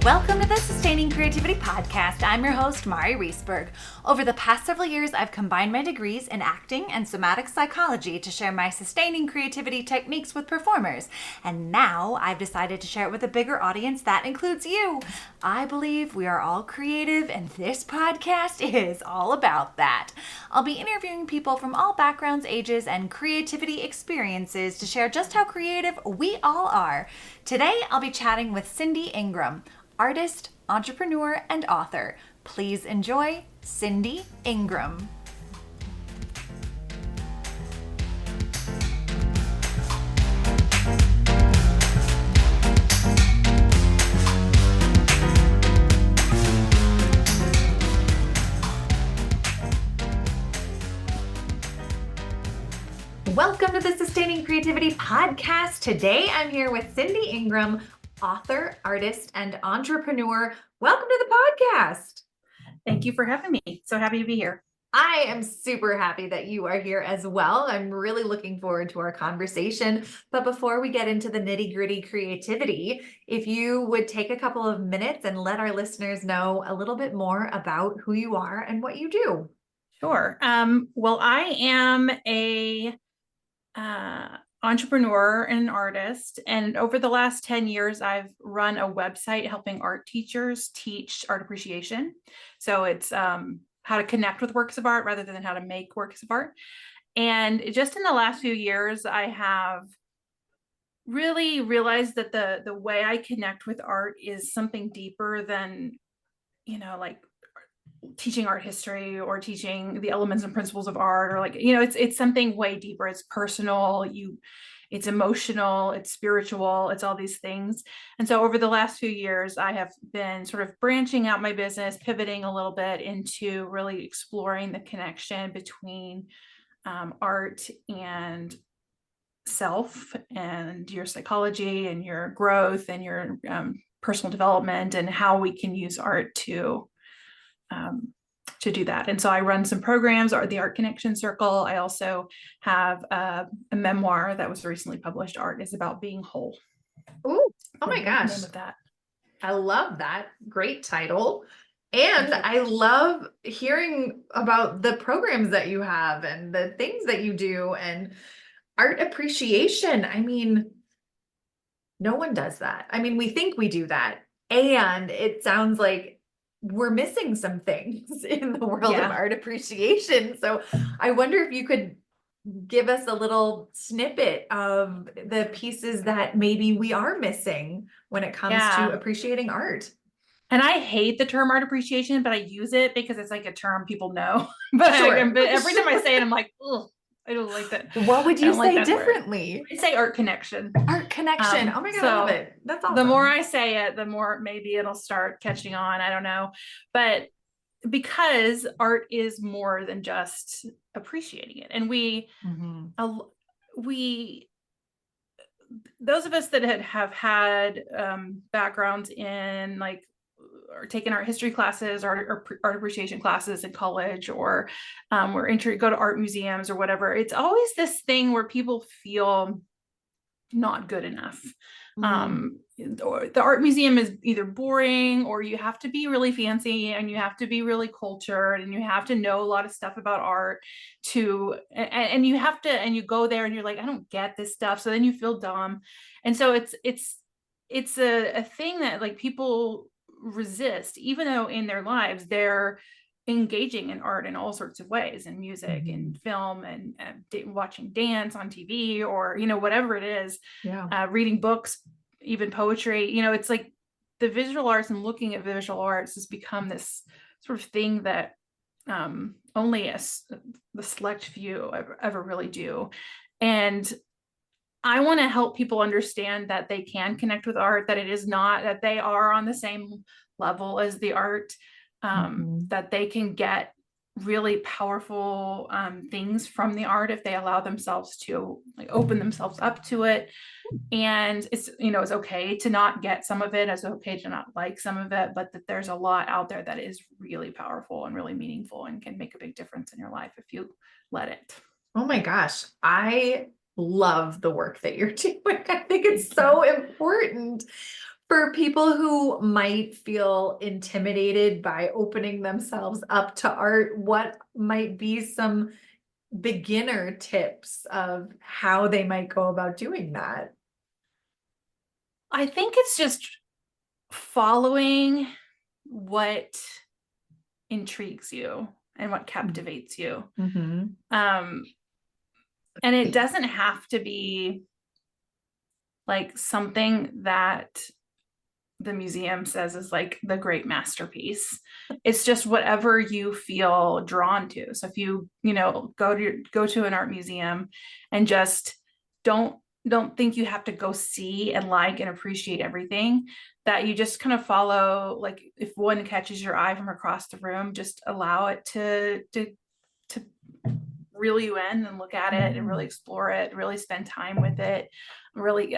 Welcome to the Sustaining Creativity Podcast. I'm your host, Mari Reesberg. Over the past several years, I've combined my degrees in acting and somatic psychology to share my sustaining creativity techniques with performers. And now I've decided to share it with a bigger audience that includes you. I believe we are all creative, and this podcast is all about that. I'll be interviewing people from all backgrounds, ages, and creativity experiences to share just how creative we all are. Today, I'll be chatting with Cindy Ingram, artist, entrepreneur, and author. Please enjoy Cindy Ingram. Welcome to the Sustaining Creativity Podcast. Today, I'm here with Cindy Ingram, author, artist, and entrepreneur. Welcome to the podcast. Thank you for having me. So happy to be here. I am super happy that you are here as well. I'm really looking forward to our conversation. But before we get into the nitty-gritty creativity, if you would take a couple of minutes and let our listeners know a little bit more about who you are and what you do. Sure. Well, I am a entrepreneur and an artist. And over the last 10 years, I've run a website helping art teachers teach art appreciation. So it's how to connect with works of art rather than how to make works of art. And just in the last few years, I have really realized that the way I connect with art is something deeper than, like teaching art history or teaching the elements and principles of art, or it's something way deeper. It's personal, it's emotional, it's spiritual, it's all these things. And so over the last few years, I have been sort of branching out my business, pivoting a little bit into really exploring the connection between art and self and your psychology and your growth and your personal development, and how we can use art to do that. And so I run some programs, or the Art Connection Circle. I also have a memoir that was recently published. Art is about being whole. Ooh, oh my gosh. The name of that. I love that. Great title. And I love hearing about the programs that you have and the things that you do and art appreciation. I mean, no one does that. I mean, we think we do that. And it sounds like we're missing some things in the world of art appreciation. So I wonder if you could give us a little snippet of the pieces that maybe we are missing when it comes to appreciating art. And I hate the term art appreciation, but I use it because it's like a term people know. but every time I say it, I'm like, ugh, I don't like that. What would you say differently? I say art connection. Art connection. Oh my God, I love it. That's awesome. The more I say it, the more maybe it'll start catching on. I don't know. But because art is more than just appreciating it. And those of us that have had backgrounds in or taken art history classes or art appreciation classes in college, or go to art museums or whatever, it's always this thing where people feel not good enough. Or the art museum is either boring, or you have to be really fancy and you have to be really cultured and you have to know a lot of stuff about art and you go there and you're like, I don't get this stuff. So then you feel dumb. And so it's a thing that like people resist, even though in their lives they're engaging in art in all sorts of ways, and music and film and watching dance on TV, or whatever it is, reading books, even poetry. It's like the visual arts and looking at visual arts has become this sort of thing that only the select few ever really do. And I want to help people understand that they can connect with art, that it is not that they are on the same level as the art, that they can get really powerful things from the art if they allow themselves to open themselves up to it. And it's okay to not get some of it, it's okay to not like some of it, but that there's a lot out there that is really powerful and really meaningful and can make a big difference in your life if you let it. Oh my gosh, I love the work that you're doing. I think it's so important For people who might feel intimidated by opening themselves up to art, what might be some beginner tips of how they might go about doing that? I think it's just following what intrigues you and what captivates you. Mm-hmm. Um, and it doesn't have to be like something that the museum says is like the great masterpiece. It's just whatever you feel drawn to. So if go to an art museum and just don't don't think you have to go see and like and appreciate everything, that you just kind of follow, like if one catches your eye from across the room, just allow it to reel you in and look at it and really explore it, really spend time with it, really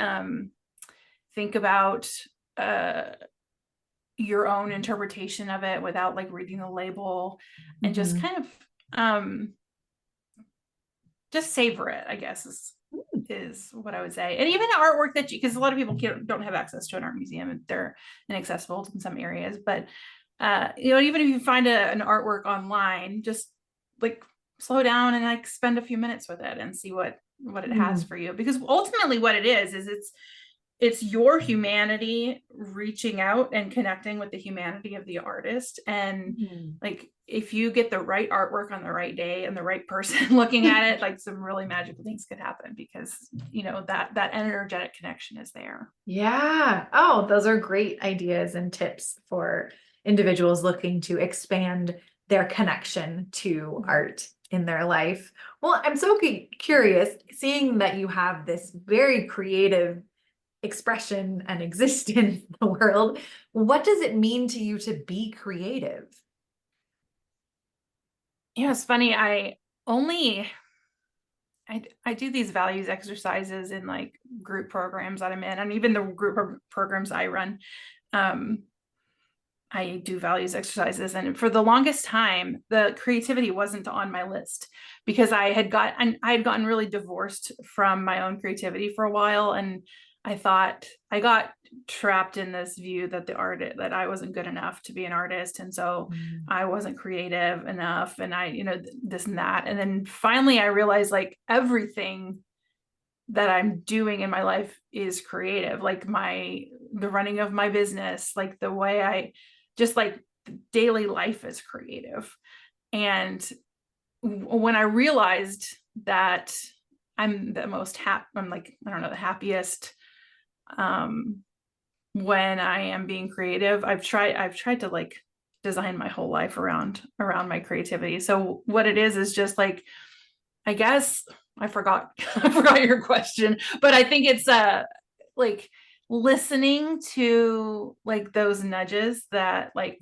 think about uh your own interpretation of it without like reading the label, and just kind of um just savor it, I guess is what I would say. And even artwork that you, because a lot of people don't have access to an art museum and they're inaccessible in some areas, but even if you find an artwork online, just like slow down and like spend a few minutes with it and see what it has for you, because ultimately what it is it's your humanity reaching out and connecting with the humanity of the artist. And like if you get the right artwork on the right day and the right person looking at it, like some really magical things could happen, because that energetic connection is there. Yeah. Oh, those are great ideas and tips for individuals looking to expand their connection to art in their life. Well, I'm so curious, seeing that you have this very creative expression and existence in the world, what does it mean to you to be creative? It's funny. Only I do these values exercises in like group programs that I'm in, and even the group programs I run. Um, I do values exercises, and for the longest time, the creativity wasn't on my list, because I had gotten really divorced from my own creativity for a while, and I thought I got trapped in this view that that I wasn't good enough to be an artist, and so I wasn't creative enough, and this and that, and then finally I realized like everything that I'm doing in my life is creative, like the running of my business, like the way I just like daily life is creative. And when I realized that I'm the most happy, I'm like, I don't know, the happiest um when I am being creative. I've tried to like design my whole life around my creativity. So what it is just like, I guess I forgot I forgot your question, but I think it's like listening to like those nudges that like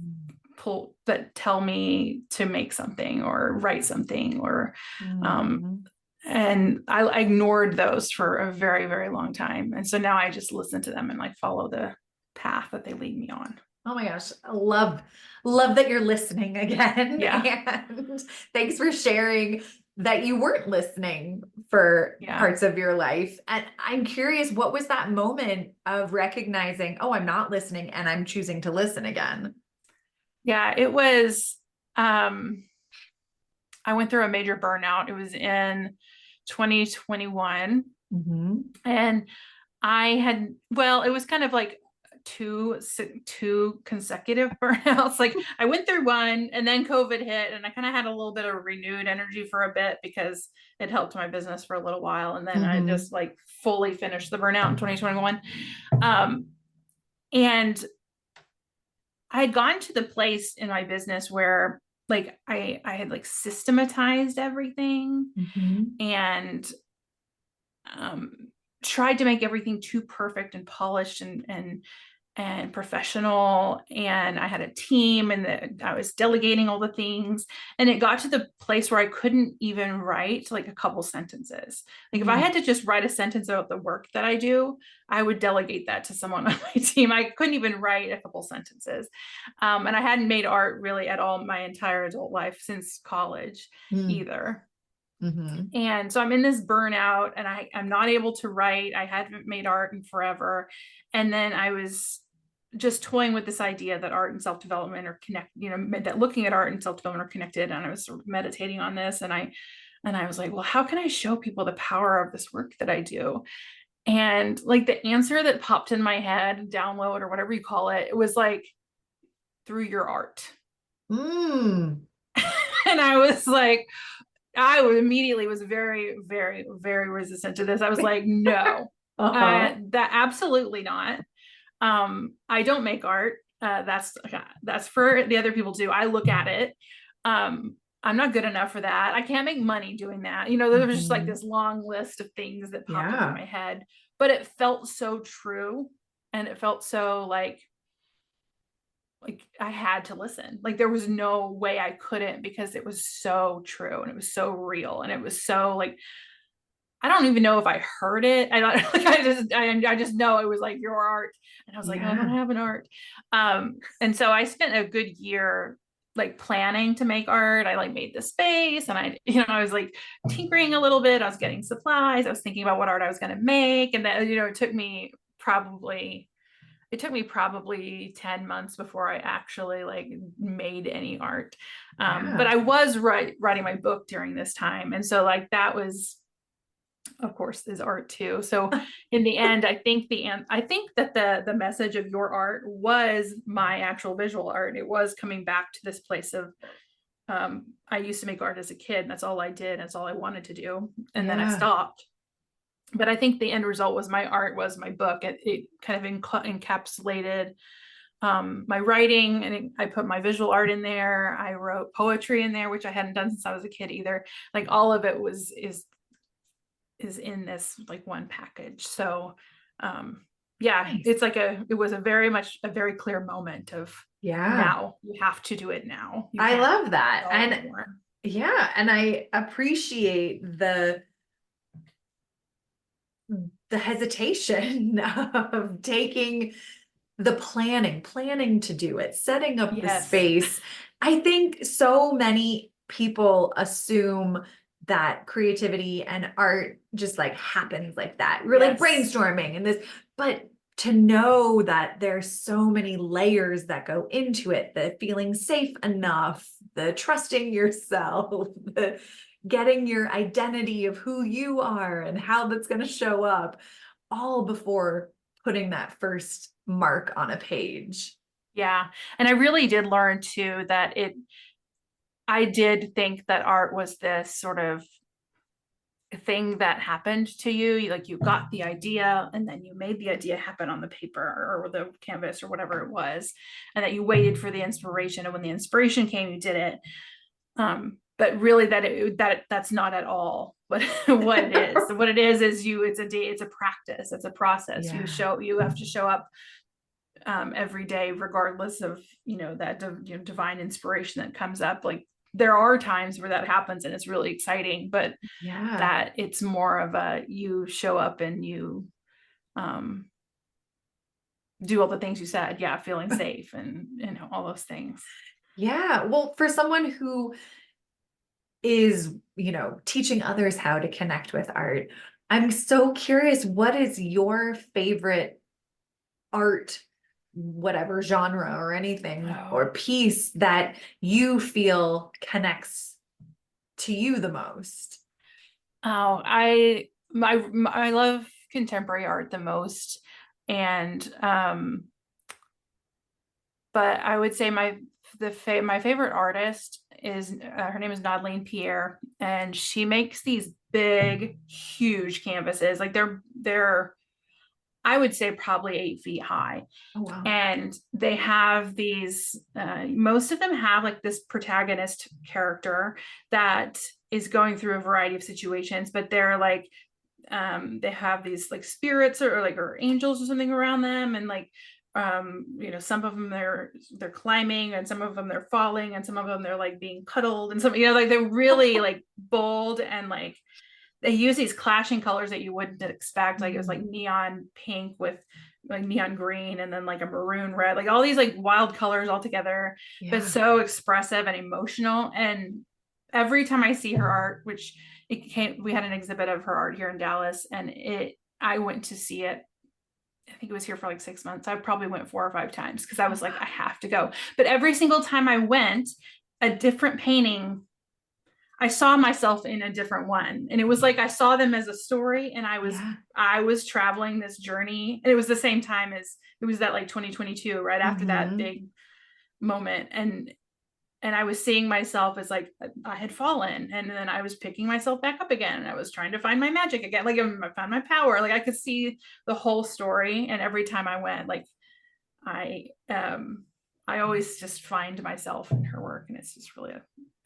tell me to make something or write something, or Mm. and I ignored those for a very, very long time. And so now I just listen to them and like follow the path that they lead me on. Oh my gosh, I love that you're listening again. Yeah. And thanks for sharing that you weren't listening for Yeah. parts of your life. And I'm curious, what was that moment of recognizing, oh, I'm not listening and I'm choosing to listen again? Yeah. It was, I went through a major burnout. It was in 2021. And it was kind of like two consecutive burnouts. Like I went through one and then COVID hit, and I kind of had a little bit of renewed energy for a bit because it helped my business for a little while. And then I just like fully finished the burnout in 2021. And I had gotten to the place in my business where like I had like systematized everything and um, tried to make everything too perfect and polished and professional. And I had a team, and I was delegating all the things. And it got to the place where I couldn't even write like a couple sentences. Like if I had to just write a sentence about the work that I do, I would delegate that to someone on my team. I couldn't even write a couple sentences. And I hadn't made art really at all my entire adult life since college either. And so I'm in this burnout, and I'm not able to write. I hadn't made art in forever. And then I was just toying with this idea that art and self-development are that looking at art and self-development are connected. And I was sort of meditating on this, and I was like, well, how can I show people the power of this work that I do? And like the answer that popped in my head, download or whatever you call it, it was like, through your art. Mm. And I was like, I immediately was very, very, very resistant to this. I was like, no, that absolutely not. I don't make art. That's for the other people too. I look at it. I'm not good enough for that. I can't make money doing that. There was just like this long list of things that popped up in my head, but it felt so true. And it felt so like I had to listen. Like there was no way I couldn't, because it was so true and it was so real. And it was so like, I don't even know if I heard it. I just know it was like your art. And I was like, I don't have an art. And so I spent a good year like planning to make art. I like made the space, and I was like tinkering a little bit. I was getting supplies. I was thinking about what art I was going to make. And then, it took me probably 10 months before I actually like made any art. But I was writing my book during this time. And so like that was, of course, is art too. So in the end, I think that the message of your art was my actual visual art. It was coming back to this place of, I used to make art as a kid, and that's all I did. That's all I wanted to do. And then I stopped. But I think the end result was my art, was my book. It kind of encapsulated my writing, and I put my visual art in there. I wrote poetry in there, which I hadn't done since I was a kid either. Like all of it is in this like one package. So nice. It's like it was a very clear moment of, now you have to do it now. I love that. And and I appreciate the hesitation of taking the planning to do it, setting up the space. I think so many people assume that creativity and art just like happens like that. We're like brainstorming and this, but to know that there's so many layers that go into it, the feeling safe enough, the trusting yourself, the getting your identity of who you are and how that's going to show up, all before putting that first mark on a page. Yeah. And I really did learn too that I did think that art was this sort of thing that happened to you. Like you got the idea and then you made the idea happen on the paper or the canvas or whatever it was, and that you waited for the inspiration. And when the inspiration came, you did it. But really that's not at all what it is. What it is it's a practice. It's a process. You have to show up every day, regardless of, that divine inspiration that comes up. Like there are times where that happens and it's really exciting, but that it's more of you show up and you do all the things you said. Feeling safe and all those things. Well, for someone who is, teaching others how to connect with art, I'm so curious, what is your favorite art, whatever genre or anything or piece that you feel connects to you the most? I love contemporary art the most. And but I would say my favorite artist is her name is Nadine Pierre, and she makes these big, huge canvases. Like they're I would say probably 8 feet high. Oh, wow. And they have these, most of them have like this protagonist character that is going through a variety of situations, but they're like, they have these like spirits or angels or something around them. And like, some of them they're climbing, and some of them they're falling, and some of them they're like being cuddled, and some, like they're really like bold, and like they use these clashing colors that you wouldn't expect. Like it was like neon pink with like neon green, and then like a maroon red, like all these like wild colors all together, but so expressive and emotional. And every time I see her art, which we had an exhibit of her art here in Dallas, and I went to see it I think it was here for like 6 months. I probably went 4 or 5 times because I was like, I have to go. But every single time I went, a different painting, I saw myself in a different one. And it was like I saw them as a story, and I was traveling this journey. And it was the same time as it was that like 2022, right after that big moment. And I was seeing myself as like I had fallen, and then I was picking myself back up again, and I was trying to find my magic again. Like I found my power. Like I could see the whole story. And every time I went, like I always just find myself in her work, and it's just really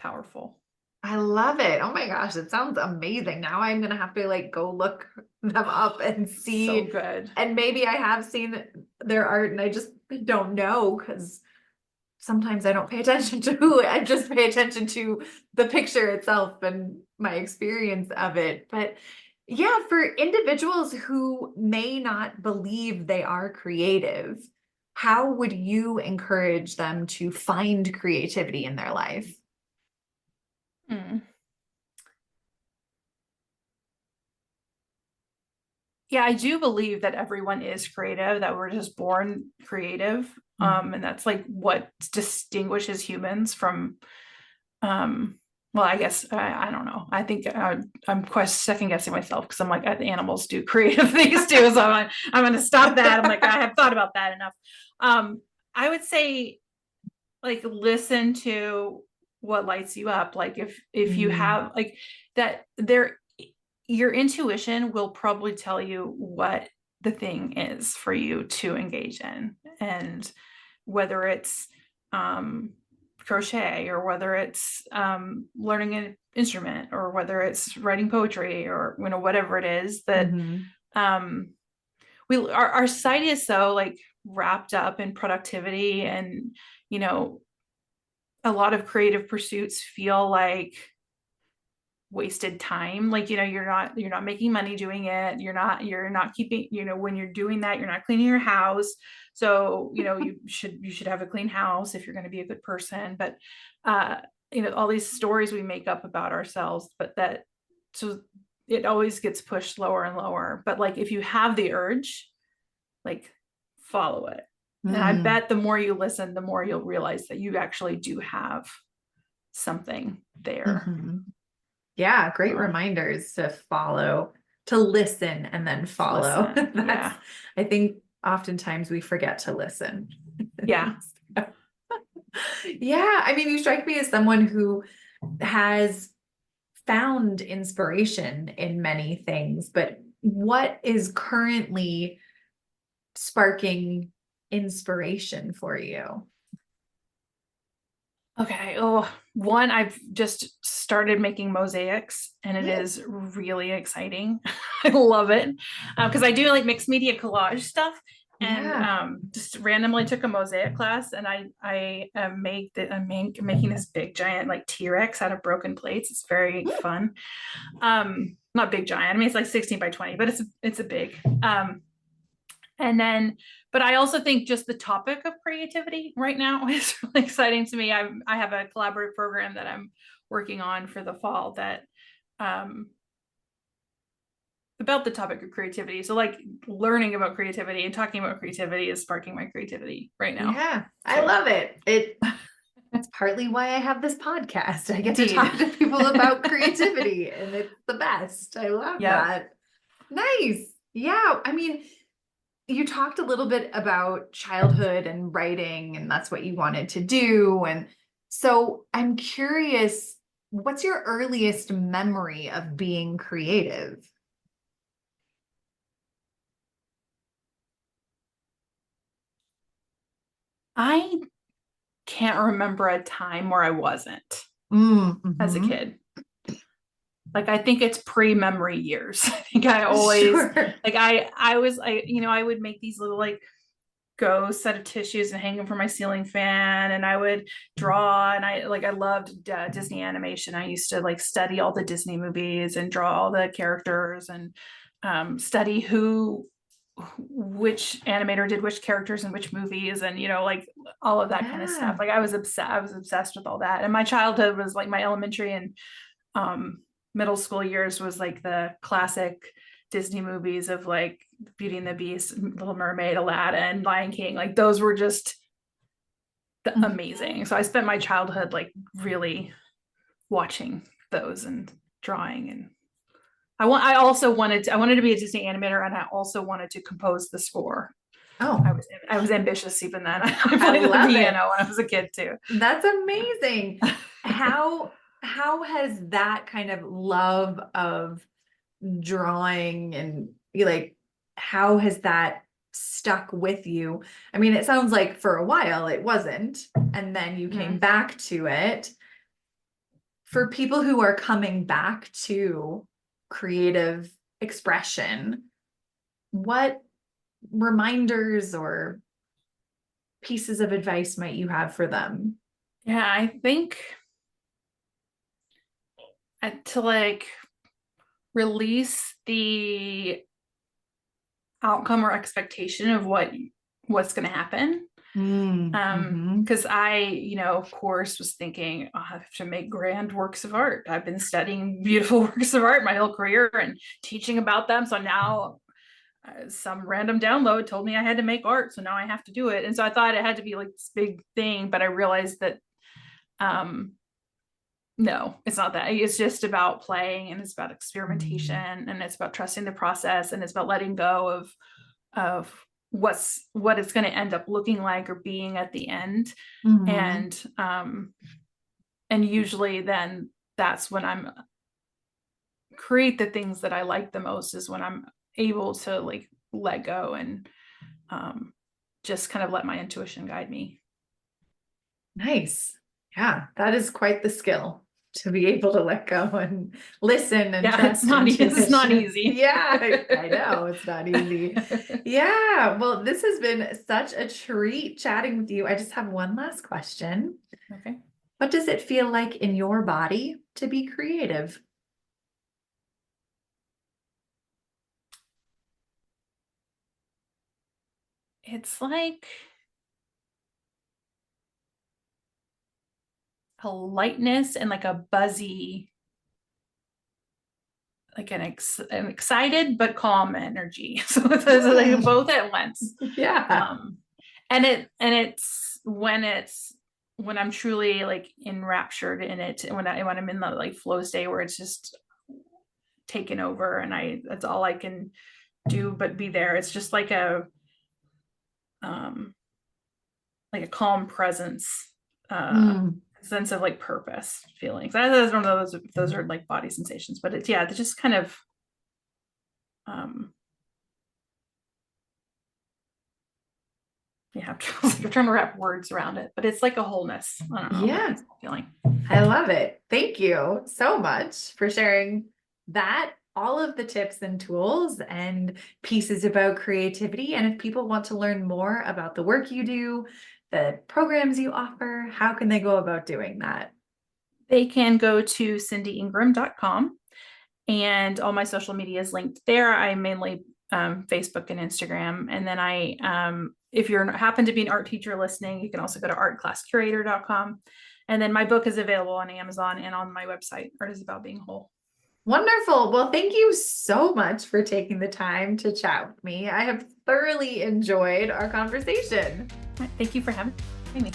powerful. I love it. Oh my gosh, it sounds amazing. Now I'm gonna have to like go look them up and see. So good. And maybe I have seen their art and I just don't know, because sometimes I don't pay attention to who, I just pay attention to the picture itself and my experience of it. But yeah, for individuals who may not believe they are creative, how would you encourage them to find creativity in their life? Yeah, I do believe that everyone is creative, that we're just born creative. And that's like what distinguishes humans from, well, I guess, I don't know. I think I'm quite second guessing myself because I'm like, animals do creative things too. So I'm going to stop that. I'm like, I have thought about that enough. I would say like, listen to what lights you up. Like if you have like that there, your intuition will probably tell you what the thing is for you to engage in. And whether it's crochet, or whether it's learning an instrument, or whether it's writing poetry, or whatever it is that our society is so like wrapped up in productivity, and a lot of creative pursuits feel like wasted time. Like you're not making money doing it. You're not keeping, when you're doing that, you're not cleaning your house. So you should have a clean house if you're going to be a good person. But all these stories we make up about ourselves, but that, so it always gets pushed lower and lower. But like if you have the urge, like follow it. And I bet the more you listen, the more you'll realize that you actually do have something there. Yeah, great reminders to follow, to listen and then follow. Yeah. I think oftentimes we forget to listen. Yeah. Yeah. I mean, you strike me as someone who has found inspiration in many things, but what is currently sparking inspiration for you? Okay. Oh, one, I've just started making mosaics, and it is really exciting. I love it because I do like mixed media collage stuff, and just randomly took a mosaic class, and I'm making this big giant like T-Rex out of broken plates. It's very fun. Not big giant. I mean, it's like 16 by 20, but it's a big. And then, but I also think just the topic of creativity right now is really exciting to me. I have a collaborative program that I'm working on for the fall that about the topic of creativity. So like learning about creativity and talking about creativity is sparking my creativity right now. Yeah, I love it. That's partly why I have this podcast. I get to talk to people about creativity, and it's the best. I love that. Nice. Yeah. I mean, you talked a little bit about childhood and writing, and that's what you wanted to do. And so I'm curious, what's your earliest memory of being creative? I can't remember a time where I wasn't as a kid. Like, I think it's pre-memory years. I think I always like, I would make these little like ghost set of tissues and hang them from my ceiling fan. And I would draw, and I loved Disney animation. I used to like study all the Disney movies and draw all the characters, and study which animator did which characters in which movies, and like all of that kind of stuff. Like I was obsessed with all that. And my childhood was like my elementary and middle school years was like the classic Disney movies of like Beauty and the Beast, Little Mermaid, Aladdin, Lion King. Like those were just amazing. So I spent my childhood like really watching those and drawing, and I wanted to be a Disney animator, and I also wanted to compose the score. Oh, I was ambitious even then. I played the piano when I was a kid too. That's amazing. How has that kind of love of drawing and like, how has that stuck with you? I mean, it sounds like for a while it wasn't, and then you came back to it. For people who are coming back to creative expression, what reminders or pieces of advice might you have for them? Yeah, I think to like release the outcome or expectation of what's going to happen. Because I, of course, was thinking, oh, I have to make grand works of art. I've been studying beautiful works of art my whole career and teaching about them. So now some random download told me I had to make art. So now I have to do it. And so I thought it had to be like this big thing, but I realized that, no, it's not that. It's just about playing, and it's about experimentation, and it's about trusting the process, and it's about letting go of what it's going to end up looking like or being at the end. And usually then that's when I'm create the things that I like the most, is when I'm able to like let go and just kind of let my intuition guide me. Nice. Yeah, that is quite the skill, to be able to let go and listen and trust. It's not easy. Yeah, I know it's not easy. Yeah. Well, this has been such a treat chatting with you. I just have one last question. Okay. What does it feel like in your body to be creative? It's like a lightness and like a buzzy, like an excited but calm energy. So it's like both at once. Yeah. And it's when I'm truly like enraptured in it, when I'm in the like flow state where it's just taken over, and that's all I can do but be there. It's just like a calm presence, sense of like purpose feelings. I don't know those are like body sensations, but it's it's just kind of I'm trying to wrap words around it, but it's like a wholeness. I don't know. Yeah. Feeling. I love it. Thank you so much for sharing that, all of the tips and tools and pieces about creativity. And if people want to learn more about the work you do, the programs you offer, how can they go about doing that? They can go to cindyingram.com, and all my social media is linked there. I mainly Facebook and Instagram. And then if you happen to be an art teacher listening, you can also go to artclasscurator.com. And then my book is available on Amazon and on my website, Art is About Being Whole. Wonderful. Well, thank you so much for taking the time to chat with me. I have thoroughly enjoyed our conversation. Thank you for having me.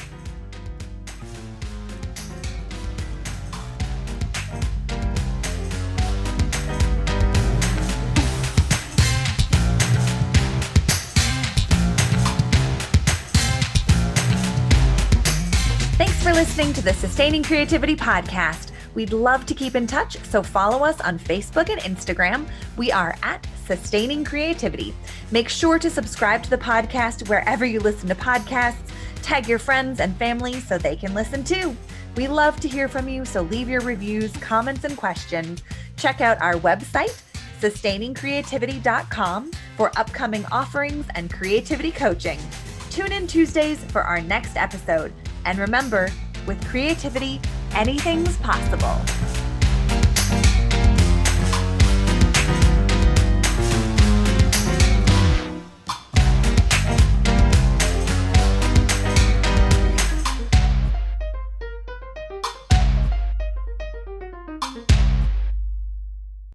Thanks for listening to the Sustaining Creativity Podcast. We'd love to keep in touch, so follow us on Facebook and Instagram. We are at Sustaining Creativity. Make sure to subscribe to the podcast wherever you listen to podcasts. Tag your friends and family so they can listen too. We love to hear from you, so leave your reviews, comments, and questions. Check out our website, sustainingcreativity.com, for upcoming offerings and creativity coaching. Tune in Tuesdays for our next episode. And remember, with creativity, anything's possible.